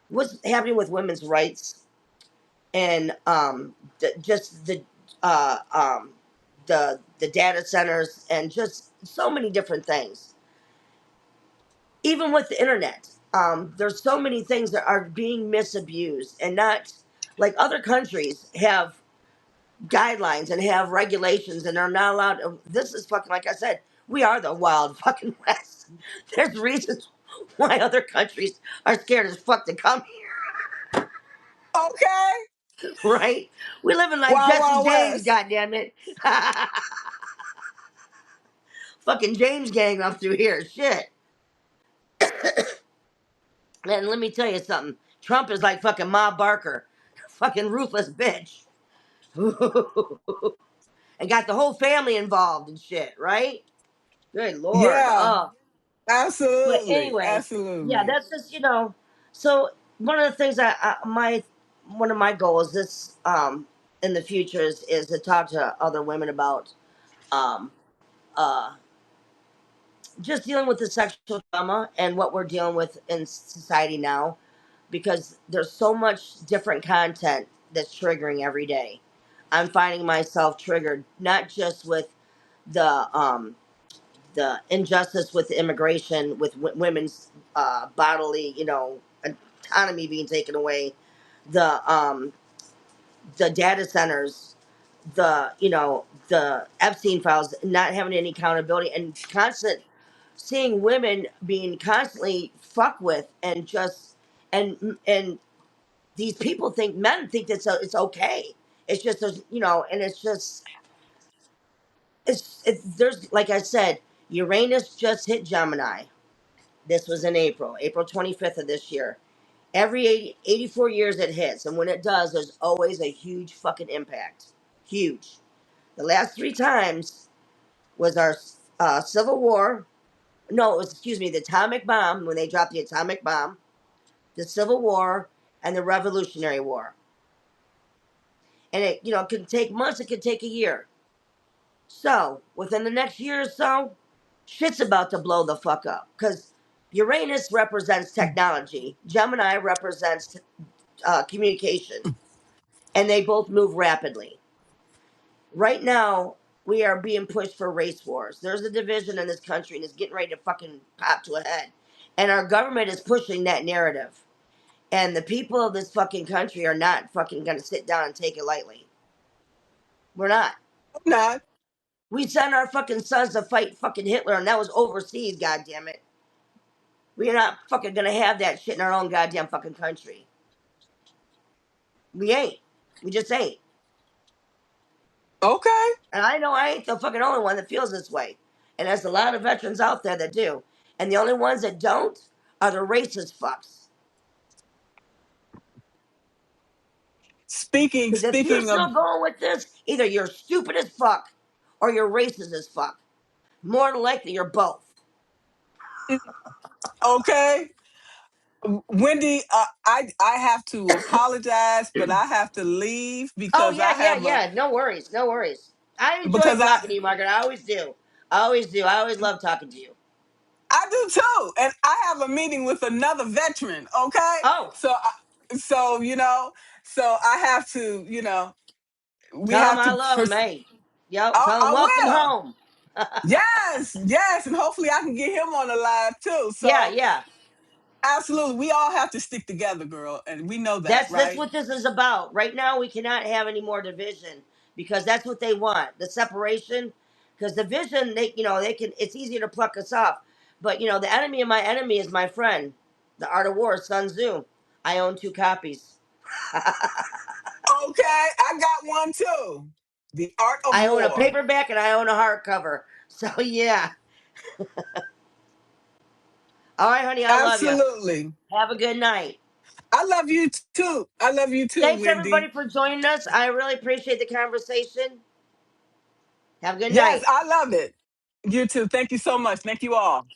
what's happening with women's rights and just uh, um, the data centers and just so many different things. Even with the internet, there's so many things that are being misabused and not like other countries have guidelines and have regulations and are not allowed this is fucking like I said, we are the wild fucking west. There's reasons why other countries are scared as fuck to come Okay. here, right? We live in like Wild Jesse Wild James, West. goddammit. Fucking James gang up through here, shit. And let me tell you something. Trump is like fucking Ma Barker. Fucking ruthless bitch. And got the whole family involved and shit, right? Good lord. Yeah. Oh. But Absolutely. anyway, yeah, Absolutely. that's just So one of the things one of my goals this in the future is to talk to other women about um uh just dealing with the sexual trauma and what we're dealing with in society now because there's so much different content that's triggering every day. I'm finding myself triggered not just with the injustice with immigration, with women's bodily, autonomy being taken away, the the data centers, the Epstein files, not having any accountability, and constant seeing women being constantly fucked with, and just and these people think men think that it's okay. It's just there's and it's just there's like I said, Uranus just hit Gemini. This was in April 25th of this year. Every 84 years it hits, and when it does, there's always a huge fucking impact. Huge. The last three times was our Civil War. No, it was, excuse me, the atomic bomb, when they dropped the atomic bomb, the Civil War, and the Revolutionary War. And it could take months, it could take a year. So, within the next year or so, shit's about to blow the fuck up. Because Uranus represents technology, Gemini represents communication, and they both move rapidly. Right now, we are being pushed for race wars. There's a division in this country, and it's getting ready to fucking pop to a head. And our government is pushing that narrative. And the people of this fucking country are not fucking gonna sit down and take it lightly. We're not. I'm not. We sent our fucking sons to fight fucking Hitler, and that was overseas, goddammit. We're not fucking gonna have that shit in our own goddamn fucking country. We ain't. We just ain't. Okay. And I know I ain't the fucking only one that feels this way. And there's a lot of veterans out there that do. And the only ones that don't are the racist fucks. Speaking Because if you're speaking of still going with this, either you're stupid as fuck or you're racist as fuck. More than likely, you're both. okay, Wendy, I have to apologize, but I have to leave Oh, because yeah, I yeah, have a yeah. No worries. No worries. I enjoy because talking to you, Margaret. I always do. I always do. I always love talking to you. I do too, and I have a meeting with another veteran. Okay, Oh, so so so I have to we tell him have I to love him, hey. Yep, tell him I welcome will. home. Yes, yes, and hopefully I can get him on the live too. Yeah, So yeah. absolutely, we all have to stick together, girl, and we know that, That's right? what this is about. Right now, we cannot have any more division because that's what they want. The separation, because division, they can. It's easier to pluck us off. But the enemy of my enemy is my friend. The Art of War, Sun Tzu. I own 2 copies. Okay, I got one too. The Art of I own a War. paperback and I own a hardcover. So yeah. All right, honey. I love you. Absolutely. Have a good night. I love you too. I love you too, Thanks Wendy. everybody for joining us. I really appreciate the conversation. Have a good Yes, night. I love it. You too. Thank you so much. Thank you all.